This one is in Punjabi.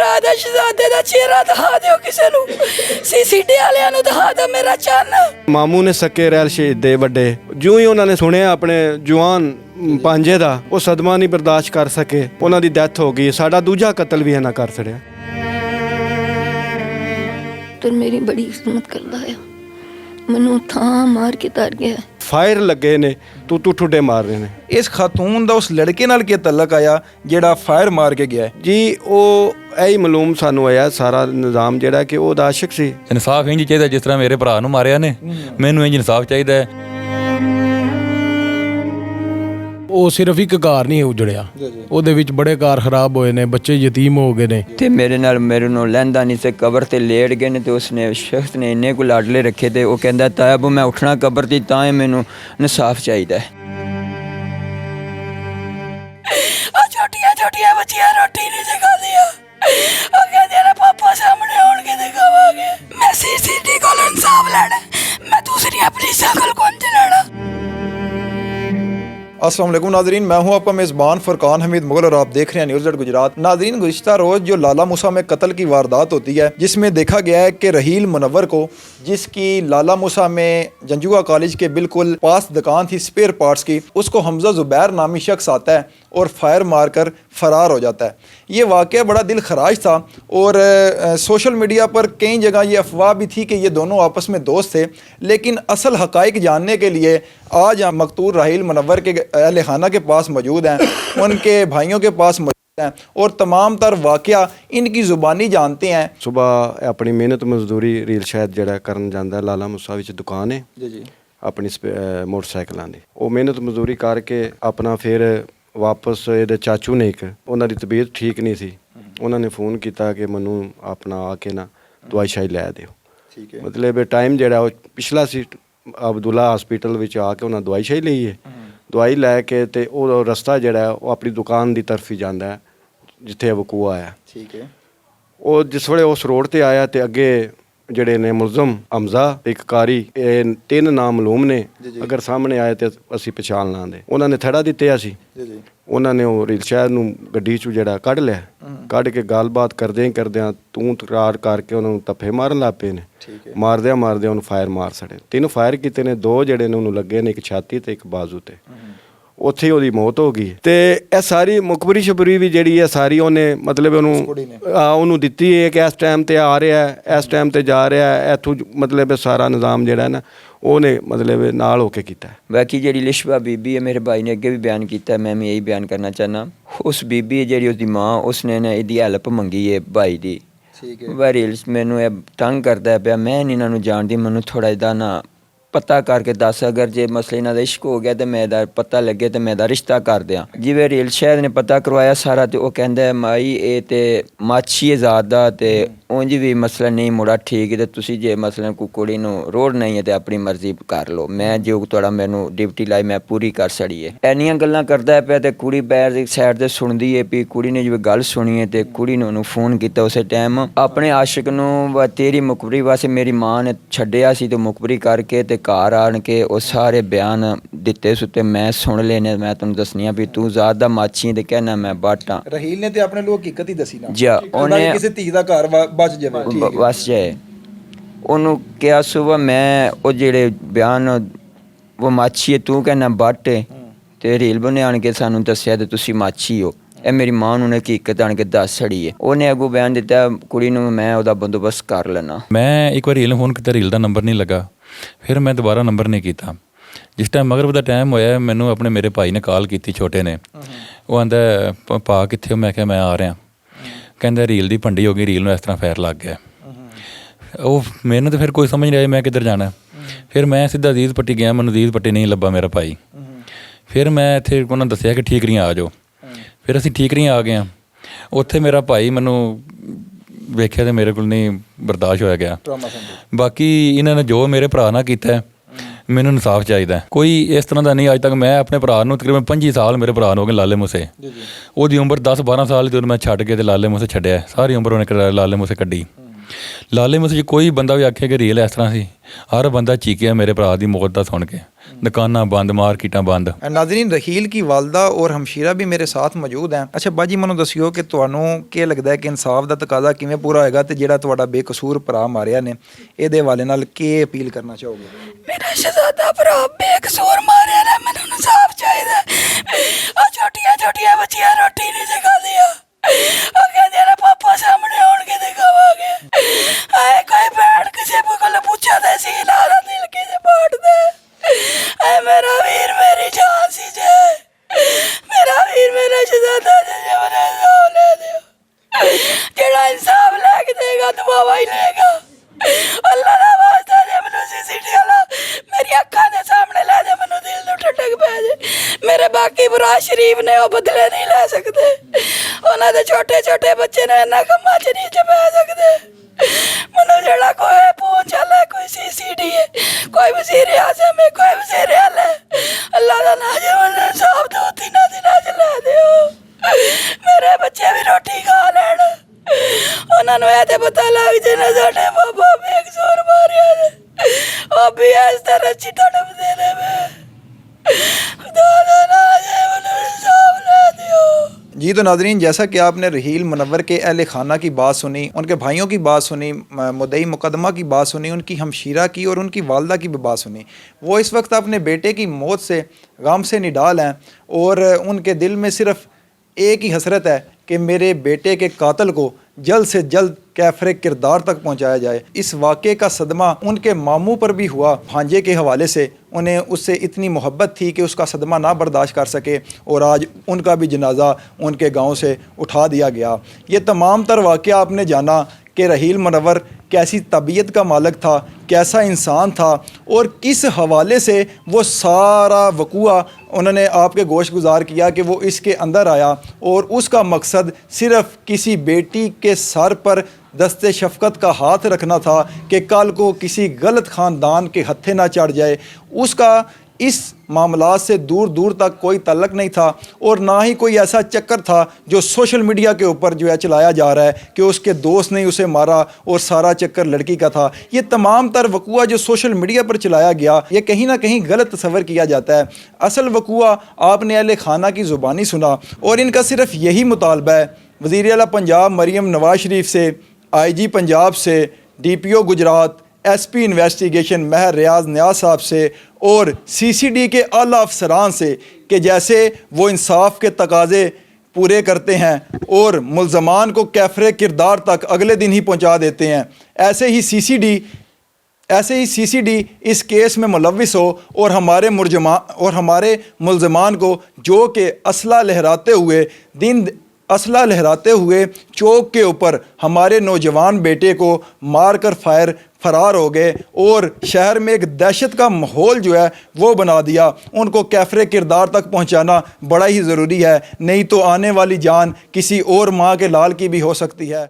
ਭਰਾ ਦਾ ਸ਼ਹਿਜ਼ਾਦੇ ਦਾ ਚਿਹਰਾ ਦਿਖਾ ਦਿਓ ਕਿਸੇ ਨੂੰ, ਸੀਸੀਟੀ ਵਾਲਿਆਂ ਨੂੰ ਦਿਖਾ ਦਿਓ ਮੇਰਾ ਚੰਨ। ਮਾਮੂ ਨੇ ਸਕੇ ਰੈਲ ਸ਼ਹੀਦ ਦੇ ਵੱਡੇ, ਜਿਉਂ ਹੀ ਉਹਨਾਂ ਨੇ ਸੁਣਿਆ ਆਪਣੇ ਜਵਾਨ ਪਾਂਜੇ ਦਾ, ਉਹ ਸਦਮਾ ਨਹੀਂ ਬਰਦਾਸ਼ਤ ਕਰ ਸਕੇ, ਉਹਨਾਂ ਦੀ ਡੈਥ ਹੋ ਗਈ। ਸਾਡਾ ਦੂਜਾ ਕਤਲ ਵੀ ਇਹਨਾਂ ਕਰ ਛੜਿਆ। ਤੇ ਮੇਰੀ ਬੜੀ ਕਿਸਮਤ ਕਰਦਾ ਆ, ਮੈਨੂੰ ਥਾਂ ਮਾਰ ਕੇ ਤਰ ਗਿਆ। ਫਾਇਰ ਲੱਗੇ ਨੇ, ਤੂੰ ਠੁੱਡੇ ਮਾਰ ਰਹੇ ਨੇ। ਇਸ ਖਾਤੂਨ ਦਾ ਉਸ ਲੜਕੇ ਨਾਲ ਕੀ ਤਾਲੁਕ ਆਇਆ ਜਿਹੜਾ ਫਾਇਰ ਮਾਰ ਕੇ ਗਿਆ ਹੈ? ਜੀ ਉਹ ਇਹੀ ਮਾਲੂਮ ਸਾਨੂੰ ਹੋਇਆ ਸਾਰਾ ਨਿਜ਼ਾਮ ਜਿਹੜਾ ਕਿ ਉਹਦਾ ਆਸ਼ਿਕ ਸੀ। ਇਨਸਾਫ ਇੰਜ ਚਾਹੀਦਾ ਜਿਸ ਤਰ੍ਹਾਂ ਮੇਰੇ ਭਰਾ ਨੂੰ ਮਾਰਿਆ ਨੇ, ਮੈਨੂੰ ਇੰਜ ਇਨਸਾਫ ਚਾਹੀਦਾ ਹੈ। ਉਹ ਸਿਰਫ ਇੱਕ ਘਰ ਨਹੀਂ ਉਜੜਿਆ, ਉਹਦੇ ਵਿੱਚ ਬੜੇ ਘਰ ਖਰਾਬ ਹੋਏ ਨੇ, ਬੱਚੇ ਯਤੀਮ ਹੋ ਗਏ ਨੇ। ਤੇ ਮੇਰੇ ਨੂੰ ਲੈਂਦਾ ਨਹੀਂ ਸੀ, ਕਬਰ ਤੇ ਲੇਟ ਗਏ ਨੇ। ਤੇ ਉਸਨੇ ਸ਼ਖਸ ਨੇ ਇੰਨੇ ਕੁ ਲਾਡਲੇ ਰੱਖੇ ਤੇ ਉਹ ਕਹਿੰਦਾ ਤਾਇਬ ਮੈਂ ਉੱਠਣਾ ਕਬਰ ਤੇ, ਤਾਂ ਮੈਨੂੰ ਇਨਸਾਫ ਚਾਹੀਦਾ ਹੈ। ਛੋਟੀਆਂ ਬੱਚੀਆਂ ਰੋਟੀ ਨਹੀਂ ਦਿਖਾਉਂਦੀਆਂ, ਉਹ ਕਹਿੰਦੇ ਨੇ ਪਾਪਾ ਸਾਹਮਣੇ ਆਉਣਗੇ ਦਿਖਾਵਾਂਗੇ। ਮੈਂ ਸੀਸੀਟੀ ਕੋਲ ਇਨਸਾਫ ਲੈਣਾ, ਮੈਂ ਦੂਸਰੀਆਂ ਪੁਲਿਸਾਂ ਕੋਲ ਕੌਣ ਲੈਣਾ। अस्सलाम वालेकुम नाजरीन, मैं हूं आपका मेज़बान फ़ुरकान हमीद मुगल और आप देख रहे हैं न्यूज़ गुजरात। नाजरीन, गुज़िश्ता रोज़ जो लाला मूसा में कत्ल की वारदात होती है, जिसमें देखा गया है कि रहील मुनव्वर को, जिसकी लाला मूसा में जंजुआ कॉलेज के बिल्कुल पास दुकान थी स्पेयर पार्ट्स की, उसको हमज़ा ज़ुबैर नामी शख्स आता है और फायर मारकर फ़रार हो जाता है। ये वाक़या बड़ा दिल खराज था और सोशल मीडिया पर कई जगह ये अफवाह भी थी कि ये दोनों आपस में दोस्त थे, लेकिन असल हक़ाइक़ जानने के लिए आज हम मकतूल राहील मुनव्वर के अहल खाना के पास मौजूद हैं, उनके भाइयों के पास मौजूद हैं और तमाम तर वाक़या इनकी ज़ुबानी जानते हैं। ਸੁਬਾਹ ਆਪਣੀ ਮਿਹਨਤ ਮਜ਼ਦੂਰੀ ਰੀਲ ਸ਼ਾਇਦ ਜਿਹੜਾ ਕਰਨ ਜਾਂਦਾ, ਲਾਲਾ ਮੁਸਾ ਵਿੱਚ ਦੁਕਾਨ ਹੈ जी ਆਪਣੀ ਮੋਟਰਸਾਈਕਲਾਂ ਦੀ। ਉਹ ਮਿਹਨਤ ਮਜ਼ਦੂਰੀ ਕਰਕੇ ਆਪਣਾ ਫਿਰ ਵਾਪਸ ਇਹਦੇ ਚਾਚੂ ਨੇ, ਇੱਕ ਉਹਨਾਂ ਦੀ ਤਬੀਅਤ ਠੀਕ ਨਹੀਂ ਸੀ, ਉਹਨਾਂ ਨੇ ਫੋਨ ਕੀਤਾ ਕਿ ਮੈਨੂੰ ਆਪਣਾ ਆ ਕੇ ਨਾ ਦਵਾਈ ਸ਼ਾਈ ਲੈ ਦਿਓ। ठीक है। ਮਤਲਬ ਟਾਈਮ ਜਿਹੜਾ ਉਹ ਪਿਛਲਾ ਸੀ, ਅਬਦੁੱਲਾ ਹਸਪੀਟਲ ਵਿੱਚ ਆ ਕੇ ਉਹਨਾਂ ਦਵਾਈ ਸ਼ਾਈ ਲਈ ਹੈ। ਦਵਾਈ ਲੈ ਕੇ ਤੇ ਉਹ ਰਸਤਾ ਜਿਹੜਾ ਉਹ ਆਪਣੀ ਦੁਕਾਨ ਦੀ ਤਰਫ ਹੀ ਜਾਂਦਾ ਹੈ ਜਿੱਥੇ ਵਕੂਆ ਆਇਆ। ठीक है। ਉਹ ਜਿਸ ਵੇਲੇ ਉਸ ਰੋਡ ਤੇ ਆਇਆ ਤੇ ਅੱਗੇ ਜਿਹੜੇ ਨੇ ਮੁਲਜ਼ਮ ਹਮਜ਼ਾ ਤੇ ਇੱਕ ਕਾਰੀ, ਇਹ ਤਿੰਨ ਨਾਮ ਮਾਲੂਮ ਨੇ, ਅਗਰ ਸਾਹਮਣੇ ਆਏ ਤੇ ਅਸੀਂ ਪਛਾਣ ਲਾਂਦੇ। ਉਹਨਾਂ ਨੇ ਥੜਾ ਦਿੱਤੇ ਅਸੀਂ, जी ਉਹਨਾਂ ਨੇ ਉਹ ਰੀਲ ਸ਼ਾਇਦ ਨੂੰ ਗੱਡੀ 'ਚੋਂ ਜਿਹੜਾ ਕੱਢ ਲਿਆ, ਕੱਢ ਕੇ ਗੱਲਬਾਤ ਕਰਦਿਆਂ ਤੂੰ ਤਕਰਾਰ ਕਰਕੇ ਉਹਨਾਂ ਨੂੰ ਤੱਫੇ ਮਾਰਨ ਲੱਗ ਪਏ ਨੇ। ਮਾਰਦਿਆਂ ਉਹਨੂੰ ਫਾਇਰ ਮਾਰ ਛੜੇ। 3 ਫਾਇਰ ਕੀਤੇ ਨੇ, 2 ਜਿਹੜੇ ਨੇ ਉਹਨੂੰ ਲੱਗੇ ਨੇ, ਇੱਕ ਛਾਤੀ ਤੇ ਇੱਕ ਬਾਜ਼ੂ ਤੇ। ਉੱਥੇ ਉਹਦੀ ਮੌਤ ਹੋ ਗਈ। ਤੇ ਇਹ ਸਾਰੀ ਮੁਖਬਰੀ ਸ਼ਬਰੀ ਵੀ ਜਿਹੜੀ ਹੈ ਸਾਰੀ ਉਹਨੇ ਮਤਲਬ ਉਹਨੂੰ ਦਿੱਤੀ ਹੈ ਕਿ ਇਸ ਟਾਈਮ ਤੇ ਆ ਰਿਹਾ, ਇਸ ਟਾਈਮ ਤੇ ਜਾ ਰਿਹਾ, ਇੱਥੋਂ ਮਤਲਬ ਸਾਰਾ ਨਿਜ਼ਾਮ ਜਿਹੜਾ ਨਾ ਉਹਨੇ ਮਤਲਬ ਨਾਲ ਹੋ ਕੇ ਕੀਤਾ। ਬਾਕੀ ਜਿਹੜੀ ਲਿਸ਼ਵਾ ਬੀਬੀ ਹੈ, ਮੇਰੇ ਭਾਈ ਨੇ ਅੱਗੇ ਵੀ ਬਿਆਨ ਕੀਤਾ, ਮੈਂ ਵੀ ਇਹੀ ਬਿਆਨ ਕਰਨਾ ਚਾਹੁੰਦਾ। ਉਸ ਬੀਬੀ ਹੈ ਜਿਹੜੀ ਉਸਦੀ ਮਾਂ, ਉਸਨੇ ਨਾ ਇਹਦੀ ਹੈਲਪ ਮੰਗੀ ਹੈ ਭਾਈ ਦੀ। ठीक है। ਵਾਰੀਲਸ ਮੈਨੂੰ ਇਹ ਤੰਗ ਕਰਦਾ ਪਿਆ, ਮੈਂ ਇਹਨਾਂ ਨੂੰ ਜਾਣਦੀ, ਮੈਨੂੰ ਥੋੜ੍ਹਾ ਇਹਦਾ ਨਾ ਪਤਾ ਕਰਕੇ ਦੱਸ, ਅਗਰ ਜੇ ਮਸਲੇ ਨਾਲ ਇਸ਼ਕ ਹੋ ਗਿਆ ਤੇ ਮੈਂ ਇਹਦਾ ਪਤਾ ਲੱਗੇ ਤੇ ਮੈਂ ਇਹਦਾ ਰਿਸ਼ਤਾ ਕਰ ਦਿਆਂ। ਜਿਵੇਂ ਰੀਲ ਸ਼ਾਇਦ ਨੇ ਪਤਾ ਕਰਵਾਇਆ ਸਾਰਾ, ਤੇ ਉਹ ਕਹਿੰਦਾ ਮਾਈ ਇਹ ਤੇ ਮਾਛੀ ਆਜ਼ਾਦ ਦਾ ਤੇ ਉਂਝ ਵੀ ਮਸਲਾ ਨਹੀਂ ਮੁੜਾ ਠੀਕ ਹੈ, ਤੇ ਤੁਸੀਂ ਜੇ ਮਸਲਨ ਕੋਈ ਕੁੜੀ ਨੂੰ ਰੋੜ ਨਹੀਂ ਹੈ ਤੇ ਆਪਣੀ ਮਰਜ਼ੀ ਕਰ ਲਓ, ਮੈਂ ਜੋ ਤੁਹਾਡਾ ਮੈਨੂੰ ਡਿਊਟੀ ਲਾਈ ਮੈਂ ਪੂਰੀ ਕਰ ਛੜੀ ਹੈ। ਇੰਨੀਆਂ ਗੱਲਾਂ ਕਰਦਾ ਪਿਆ ਤੇ ਕੁੜੀ ਬੈਰ ਦੀ ਸਾਈਡ ਤੇ ਸੁਣਦੀ ਹੈ ਵੀ ਕੁੜੀ ਨੇ ਜਿਵੇਂ ਗੱਲ ਸੁਣੀ ਹੈ ਤੇ ਕੁੜੀ ਨੇ ਉਹਨੂੰ ਫੋਨ ਕੀਤਾ ਉਸੇ ਟਾਈਮ ਆਪਣੇ ਆਸ਼ਿਕ ਨੂੰ। ਤੇਰੀ ਮੁਖਬਰੀ ਵਾਸਤੇ ਮੇਰੀ ਮਾਂ ਨੇ ਛੱਡਿਆ ਸੀ ਤੇ ਮੁਖਬਰੀ ਕਰਕੇ ਤੇ ਘਰ ਆਣ ਕੇ ਉਹ ਸਾਰੇ ਬਿਆਨ ਦਿੱਤੇ ਸੁੱਤੇ ਮੈਂ ਸੁਣ ਲੈਣੇ। ਮੈਂ ਤੁਹਾਨੂੰ ਦੱਸਣੀ ਆ ਵੀ ਤੂੰ ਜ਼ਾਤ ਦਾ ਮਾਛੀ ਤੇ ਕਹਿਣਾ ਮੈਂ ਬਾਟਾਂ। ਰਾਹੀਲ ਨੇ ਤੇ ਆਪਣੇ ਲੋਕ ਹਕੀਕਤ ਹੀ ਦੱਸੀ ਨਾ, ਜਾ ਉਹਨੇ ਕਿਸੇ ਧੀ ਦਾ ਘਰ ਬਚ ਜਾਵੇ, ਠੀਕ ਹੈ, ਬਸ ਜਾਏ। ਉਹਨੂੰ ਕਿਹਾ ਸੁਬਹ ਮੈਂ ਉਹ ਜਿਹੜੇ ਬਿਆਨ ਉਹ ਮਾਛੀ ਹੈ ਤੂੰ ਕਹਿਣਾ ਬਾਟੇ, ਤੇ ਰੀਲ ਬਣੇ ਆਣ ਕੇ ਸਾਨੂੰ ਦੱਸਿਆ ਤੇ ਤੁਸੀਂ ਮਾਛੀ ਹੋ। ਇਹ ਮੇਰੀ ਮਾਂ ਨੂੰ ਹਕੀਕਤ ਆਣ ਕੇ ਦੱਸ ਛੜੀ ਹੈ। ਉਹਨੇ ਅੱਗੋਂ ਬਿਆਨ ਦਿੱਤਾ ਕੁੜੀ ਨੂੰ ਮੈਂ ਉਹਦਾ ਬੰਦੋਬਸਤ ਕਰ ਲੈਣਾ। ਮੈਂ ਇੱਕ ਵਾਰ ਰੀਲ ਨੂੰ ਫੋਨ ਕੀਤਾ, ਰੀਲ ਦਾ ਨੰਬਰ ਨਹੀਂ ਲੱਗਾ, ਫਿਰ ਮੈਂ ਦੁਬਾਰਾ ਨੰਬਰ ਨਹੀਂ ਕੀਤਾ। ਜਿਸ ਟਾਈਮ ਮਗਰਬ ਦਾ ਟਾਈਮ ਹੋਇਆ, ਮੈਨੂੰ ਆਪਣੇ ਮੇਰੇ ਭਾਈ ਨੇ ਕਾਲ ਕੀਤੀ, ਛੋਟੇ ਨੇ। ਉਹ ਆਂਦਾ ਭਾ ਕਿੱਥੇ ਹੋ? ਮੈਂ ਕਿਹਾ ਮੈਂ ਆ ਰਿਹਾ। ਕਹਿੰਦਾ ਰੀਲ ਦੀ ਭੰਡੀ ਹੋ ਗਈ, ਰੀਲ ਨੂੰ ਇਸ ਤਰ੍ਹਾਂ ਫਾਇਰ ਲੱਗ ਗਿਆ। ਉਹ ਮੈਨੂੰ ਤਾਂ ਫਿਰ ਕੋਈ ਸਮਝ ਨਹੀਂ ਆਇਆ ਮੈਂ ਕਿੱਧਰ ਜਾਣਾ। ਫਿਰ ਮੈਂ ਸਿੱਧਾ ਅਜ਼ੀਜ਼ ਪੱਟੀ ਗਿਆ, ਮੈਨੂੰ ਅਜ਼ੀਜ਼ ਪੱਟੀ ਨਹੀਂ ਲੱਭਾ ਮੇਰਾ ਭਾਈ। ਫਿਰ ਮੈਂ ਇੱਥੇ ਉਹਨਾਂ ਦੱਸਿਆ ਕਿ ਠੀਕਰੀਆਂ ਆ ਜਾਓ। ਫਿਰ ਅਸੀਂ ਠੀਕਰੀਆਂ ਆ ਗਏ ਹਾਂ। ਉੱਥੇ ਮੇਰਾ ਭਾਈ ਮੈਨੂੰ ਵੇਖਿਆ ਤੇ ਮੇਰੇ ਕੋਲ ਨਹੀਂ ਬਰਦਾਸ਼ਤ ਹੋਇਆ ਗਿਆ। ਬਾਕੀ ਇਹਨਾਂ ਨੇ ਜੋ ਮੇਰੇ ਭਰਾ ਨਾਲ ਕੀਤਾ, ਮੈਨੂੰ ਇਨਸਾਫ ਚਾਹੀਦਾ। ਕੋਈ ਇਸ ਤਰ੍ਹਾਂ ਦਾ ਨਹੀਂ ਅੱਜ ਤੱਕ। ਮੈਂ ਆਪਣੇ ਭਰਾ ਨੂੰ ਤਕਰੀਬਨ 25 ਸਾਲ ਮੇਰੇ ਭਰਾ ਨੂੰ ਹੋ ਗਏ ਲਾਲੇ ਮੂਸੇ। ਉਹਦੀ ਉਮਰ 10-12 ਸਾਲ ਦੀ, ਮੈਂ ਛੱਡ ਕੇ ਤੇ ਲਾਲੇ ਮੂਸੇ ਛੱਡਿਆ। ਸਾਰੀ ਉਮਰ ਉਹਨੇ ਲਾਲੇ ਮੂਸੇ ਕੱਢੀ। ਲਾਲੇ ਮੂਸੇ 'ਚ ਕੋਈ ਬੰਦਾ ਵੀ ਆਖੇ ਕਿ ਰੀਅਲ ਇਸ ਤਰ੍ਹਾਂ ਸੀ, ਹਰ ਬੰਦਾ ਚੀਕਿਆ ਮੇਰੇ ਭਰਾ ਦੀ ਮੌਤ ਦਾ ਸੁਣ ਕੇ। दुकाना बंद, मार्केटा बंद। नाज़रीन, रहील की वालदा और हमशीरा भी मेरे साथ मौजूद हैं। अच्छा बाजी, मैनू दसियो कि तुहानू क्या लगता है कि इंसाफ का तकाजा किवें पूरा होएगा ते जिहड़ा तुहाडा बेकसूर भरा मारिया ने, इहदे हवाले नाल की अपील करना चाहोगे? मेरा शहजादा भरा बेकसूर मारिया ने, मैनू इंसाफ चाहिए। आ छोटिया छोटिया बच्चियां रोटी नहीं सिखादियां, कहदियां ने पापा सामने आउण के दिखावांगे। आए कोई बैठ किसी कोल पूछा ते सी लादा दिल किसे पाट दे। ऐ मेरा वीर मेरी जान सी जे, मेरा वीर मेरा शहजादा जे, मेरा इंसाफ ले दियो। जेड़ा इंसाफ लेके देगा दुआवा ही लेगा। अल्लाह दा वास्ता जे मैनू सीसीटी वाला मेरी अक्खां दे सामने लै दे, मैनू दिल नूं ठटक पै जे। मेरे बाकी भरा शरीफ ने वो बदले नहीं ले सकते, उन्हां दे छोटे छोटे बच्चे ने इन्हां कम्मां च नहीं च पै सकदे। मैनू जेड़ा कोई पहुंच है, कोई सीसीडी है, कोई वज़ीर आज़म है, कोई वज़ीर आला है, अल्लाह दा नाम जे मैनू इंसाफ दो, तीना दिनां च लै दिओ। मेरे बच्चे भी रोटी खा लैण, उन्हां नूं इह ते पता लग जे ना साडे बाबा बेकसूर मारिया ने, ओ भी इस तरह च तड़पदे ने। खुदा दा नाम जे मैनू इंसाफ लै दिओ। जी तो नाजरीन, जैसा कि आपने रहील मुनव्वर के अहल खाना की बात सुनी, उनके भाइयों की बात सुनी, मुद्दई मुकदमा की बात सुनी, उनकी हमशीरा की और उनकी वालदा की भी बात सुनी। वो इस वक्त अपने बेटे की मौत से गम से निडाल हैं और उनके दिल में सिर्फ़ एक ही हसरत है कि मेरे बेटे के कातिल को जल्द से जल्द कैफरे किरदार तक पहुंचाया जाए। इस वाक़े का सदमा उनके मामू पर भी हुआ। भांजे के हवाले से उन्हें उससे इतनी मोहब्बत थी कि उसका सदमा ना बर्दाश्त कर सके और आज उनका भी जनाजा उनके गांव से उठा दिया गया। ये तमाम तर वाक़या आपने जाना कि रहील मुनव्वर कैसी तबीयत का मालिक था, कैसा इंसान था और किस हवाले से वो सारा वक़ुआ उन्होंने आपके गोश गुजार किया कि वो इसके अंदर आया और उसका मकसद सिर्फ़ किसी बेटी के सर पर दस्ते शफ़क़त का हाथ रखना था कि कल को किसी गलत ख़ानदान के हत्थे ना चढ़ जाए। उसका इस मामला से दूर दूर तक कोई तल्लक नहीं था और ना ही कोई ऐसा चक्कर था जो सोशल मीडिया के ऊपर जो है चलाया जा रहा है कि उसके दोस्त ने उसे मारा और सारा चक्कर लड़की का था। ये तमाम तर वक़ुआ जो सोशल मीडिया पर चलाया गया, ये कहीं ना कहीं गलत तस्वर किया जाता है। असल वक़ुआ आपने अहले खाना की ज़ुबानी सुना और इनका सिर्फ़ यही मुतालबा है वज़ीर आला पंजाब मरीम नवाज शरीफ से, IG पंजाब से, DPO गुजरात, SP इन्वेस्टिगेशन महर रियाज नियाज साहब से और CCD के आला अफसरान से कि जैसे वो इंसाफ के तकाज़े पूरे करते हैं और मुल्ज़मान को कैफरे किरदार तक अगले दिन ही पहुंचा देते हैं, ऐसे ही CCD इस केस में मुलव्विस हो और हमारे मुल्ज़मान को जो कि असला लहराते हुए चौक के ऊपर हमारे नौजवान बेटे को मार कर फरार हो गए और शहर में एक दहशत का माहौल जो है वो बना दिया। उनको कैफरे किरदार तक पहुंचाना बड़ा ही ज़रूरी है, नहीं तो आने वाली जान किसी और माँ के लाल की भी हो सकती है।